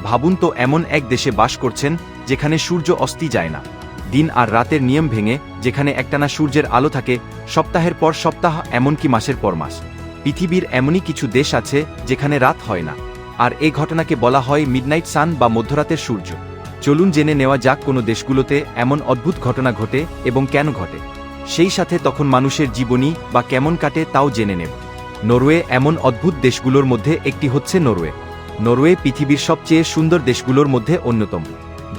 ভাবুন তো, এমন এক দেশে বাস করছেন যেখানে সূর্য অস্তি যায় না, দিন আর রাতের নিয়ম ভেঙে যেখানে একটানা সূর্যের আলো থাকে সপ্তাহের পর সপ্তাহ, এমনকি মাসের পর মাস। পৃথিবীর এমনই কিছু দেশ আছে যেখানে রাত হয় না, আর এই ঘটনাকে বলা হয় মিডনাইট সান বা মধ্যরাতের সূর্য। চলুন জেনে নেওয়া যাক কোনো দেশগুলোতে এমন অদ্ভুত ঘটনা ঘটে এবং কেন ঘটে, সেই সাথে তখন মানুষের জীবনী বা কেমন কাটে তাও জেনে নেব। নরওয়ে এমন অদ্ভুত দেশগুলোর মধ্যে একটি হচ্ছে নরওয়ে। নরওয়ে পৃথিবীর সবচেয়ে সুন্দর দেশগুলোর মধ্যে অন্যতম।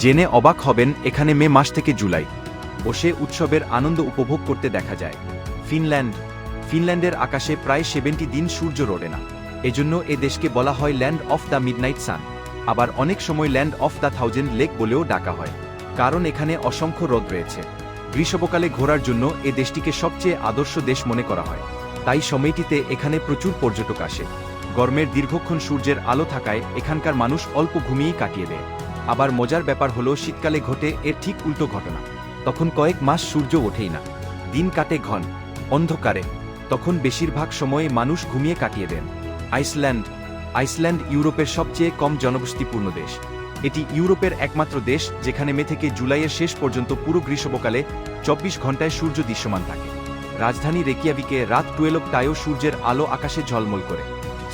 জেনে অবাক হবেন, এখানে মে মাস থেকে জুলাই বসে উৎসবের আনন্দ উপভোগ করতে দেখা যায়। ফিনল্যান্ড। ফিনল্যান্ডের আকাশে প্রায় 70 দিন সূর্য ওঠে না, এজন্য এ দেশকে বলা হয় ল্যান্ড অফ দ্য মিডনাইট সান। আবার অনেক সময় land of the thousand lake বলেও ডাকা হয়, কারণ এখানে অসংখ্য হ্রদ রয়েছে। গ্রীষ্মকালে ঘোরার জন্য এ দেশটিকে সবচেয়ে আদর্শ দেশ মনে করা হয়, তাই সময়টিতে এখানে প্রচুর পর্যটক আসে। গরমের দীর্ঘক্ষণ সূর্যের আলো থাকায় এখানকার মানুষ অল্প ঘুমিয়েই কাটিয়ে দেয়। আবার মজার ব্যাপার হলো, শীতকালে ঘটে এর ঠিক উল্টো ঘটনা। তখন কয়েক মাস সূর্য ওঠেই না, দিন কাটে ঘন অন্ধকারে, তখন বেশিরভাগ সময়ে মানুষ ঘুমিয়ে কাটিয়ে দেন। আইসল্যান্ড। আইসল্যান্ড ইউরোপের সবচেয়ে কম জনবসতিপূর্ণ দেশ। এটি ইউরোপের একমাত্র দেশ যেখানে মে থেকে জুলাইয়ের শেষ পর্যন্ত পুরো গ্রীষ্মকালে 24 ঘন্টায় সূর্য দৃশ্যমান থাকে। রাজধানী রেকিয়াভিকে রাত 12টায়ও সূর্যের আলো আকাশে ঝলমল করে।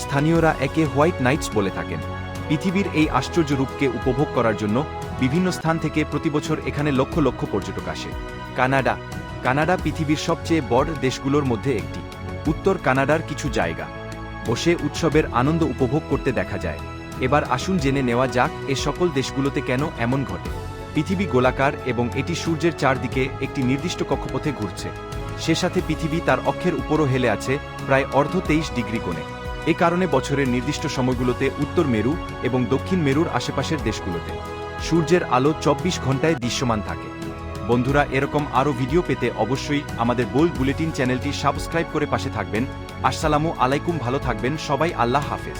স্থানীয়রা একে হোয়াইট নাইটস বলে থাকেন। পৃথিবীর এই আশ্চর্য রূপকে উপভোগ করার জন্য বিভিন্ন স্থান থেকে প্রতিবছর এখানে লক্ষ লক্ষ পর্যটক আসে। কানাডা। কানাডা পৃথিবীর সবচেয়ে বড় দেশগুলোর মধ্যে একটি। উত্তর কানাডার কিছু জায়গা বসে উৎসবের আনন্দ উপভোগ করতে দেখা যায়। এবার আসুন জেনে নেওয়া যাক এ সকল দেশগুলোতে কেন এমন ঘটে। পৃথিবী গোলাকার এবং এটি সূর্যের চারদিকে একটি নির্দিষ্ট কক্ষপথে ঘুরছে। সে সাথে পৃথিবী তার অক্ষের উপরও হেলে আছে প্রায় অর্ধ 23 ডিগ্রি কোণে। এ কারণে বছরের নির্দিষ্ট সময়গুলোতে উত্তর মেরু এবং দক্ষিণ মেরুর আশেপাশের দেশগুলোতে সূর্যের আলো 24 ঘন্টায় দৃশ্যমান থাকে। বন্ধুরা, এরকম আরও ভিডিও পেতে অবশ্যই আমাদের বোল্ড বুলেটিন চ্যানেলটি সাবস্ক্রাইব করে পাশে থাকবেন। আসসালামু আলাইকুম, ভালো থাকবেন সবাই, আল্লাহ হাফেজ।